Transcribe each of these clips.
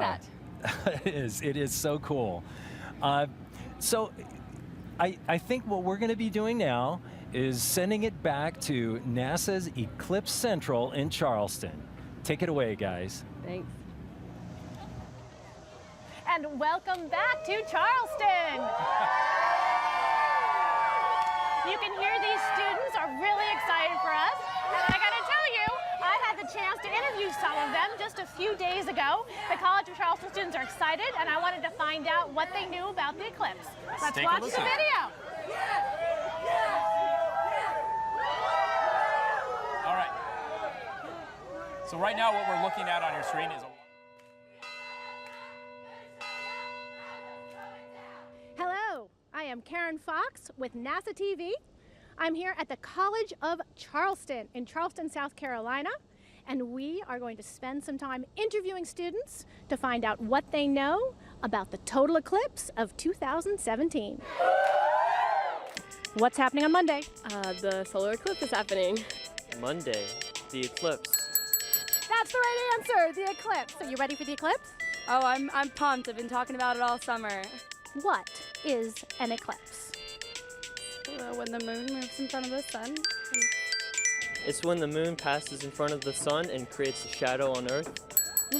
that. It is so cool. So I think what we're going to be doing now is sending it back to NASA's Eclipse Central in Charleston. Take it away, guys. Thanks. And welcome back to Charleston. You can hear these students are really excited for us. And I gotta tell you, I had the chance to interview some of them just a few days ago. The College of Charleston students are excited, and I wanted to find out what they knew about the eclipse. Let's watch the video. All right. So right now what we're looking at on your screen is Hello, I am Karen Fox with NASA TV. I'm here at the College of Charleston in Charleston, South Carolina, and we are going to spend some time interviewing students to find out what they know about the total eclipse of 2017. What's happening on Monday? The solar eclipse is happening. Monday, the eclipse. That's the right answer, the eclipse. Are you ready for the eclipse? Oh, I'm pumped. I've been talking about it all summer. What is an eclipse? When the moon moves in front of the sun. It's when the moon passes in front of the sun and creates a shadow on Earth.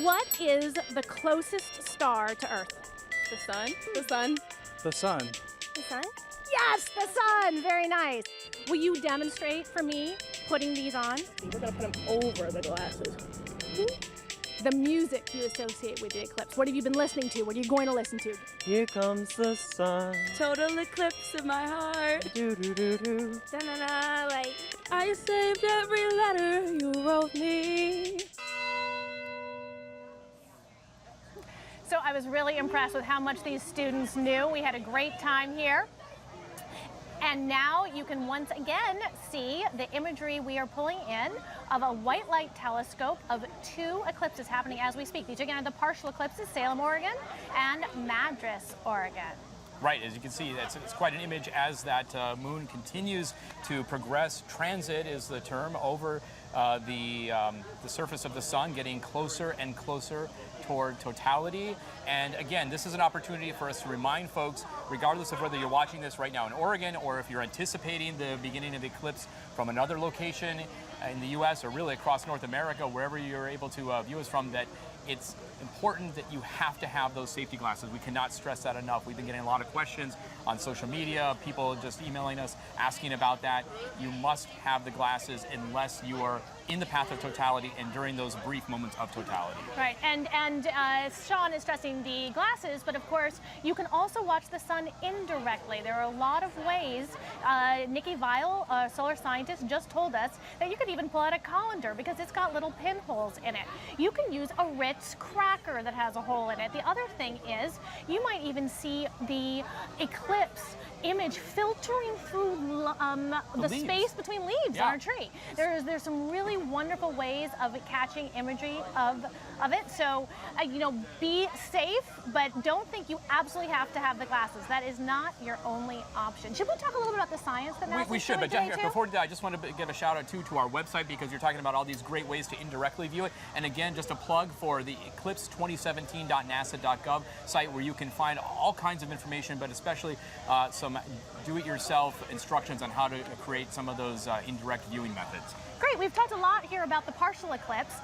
What is the closest star to Earth? The sun? The sun? The sun. The sun? Yes, the sun. Very nice. Will you demonstrate for me putting these on? We're going to put them over the glasses. The music you associate with the eclipse. What have you been listening to? What are you going to listen to? Here comes the sun. Total eclipse of my heart. Do-do-do-do. Da-na-na, like, I saved every letter you wrote me. So I was really impressed with how much these students knew. We had a great time here. And now you can once again see the imagery we are pulling in of a white light telescope of two eclipses happening as we speak. These again are the partial eclipses, Salem, Oregon, and Madras, Oregon. right. As you can see, it's quite an image as that moon continues to progress. Transit is the term over the surface of the sun, getting closer and closer toward totality. And again, this is an opportunity for us to remind folks, regardless of whether you're watching this right now in Oregon or if you're anticipating the beginning of the eclipse from another location in the U.S. or really across North America, wherever you're able to view us from, that it's important that you have to have those safety glasses. We cannot stress that enough. We've been getting a lot of questions on social media, people just emailing us asking about that. You must have the glasses unless you are in the path of totality and during those brief moments of totality. Right, and Sean is stressing the glasses, but of course you can also watch the sun indirectly. There are a lot of ways. Nikki Weil, a solar scientist, just told us that you could even pull out a colander because it's got little pinholes in it. You can use a Ritz cracker that has a hole in it. The other thing is you might even see the eclipse image filtering through the space between leaves on a tree. There's some really wonderful ways of catching imagery of it. So you know, be safe, but don't think you absolutely have to have the glasses. That is not your only option. Should we talk a little bit about the science that NASA's We should, but doing today, before we do that, I just want to give a shout out to our website, because you're talking about all these great ways to indirectly view it. And again, just a plug for the eclipse2017.nasa.gov site, where you can find all kinds of information, but especially some do-it-yourself instructions on how to create some of those indirect viewing methods. Great, we've talked a lot here about the partial eclipse.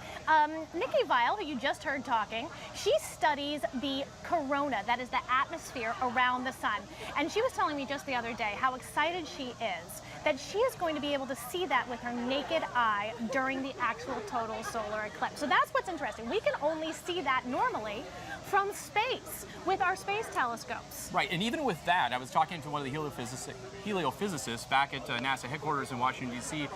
Nikki Weil, who you just heard talking, she studies the corona, that is the atmosphere around the sun. And she was telling me just the other day how excited she is that she is going to be able to see that with her naked eye during the actual total solar eclipse. So that's what's interesting. We can only see that normally from space with our space telescopes. Right, and even with that, I was talking to one of the heliophysicists back at NASA headquarters in Washington, D.C.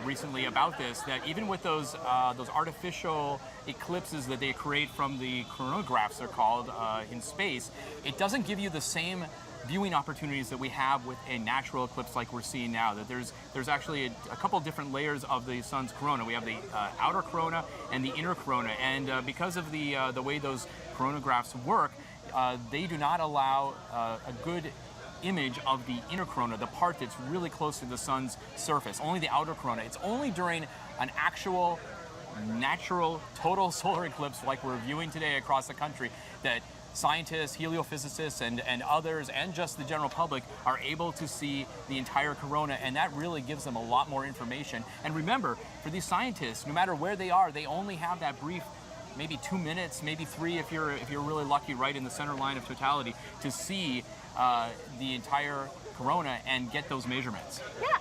Recently about this, that even with those artificial eclipses that they create from the coronagraphs, they're called, in space, it doesn't give you the same viewing opportunities that we have with a natural eclipse like we're seeing now. That there's actually a couple different layers of the sun's corona. We have the outer corona and the inner corona, and because of the way those coronagraphs work, they do not allow a good image of the inner corona, the part that's really close to the sun's surface. Only the outer corona. It's only during an actual natural total solar eclipse like we're viewing today across the country, that scientists, heliophysicists, and others, and just the general public are able to see the entire corona, and that really gives them a lot more information. And remember, for these scientists, no matter where they are, they only have that brief, maybe 2 minutes, maybe 3 if you're really lucky, right in the center line of totality, to see the entire corona and get those measurements. Yeah,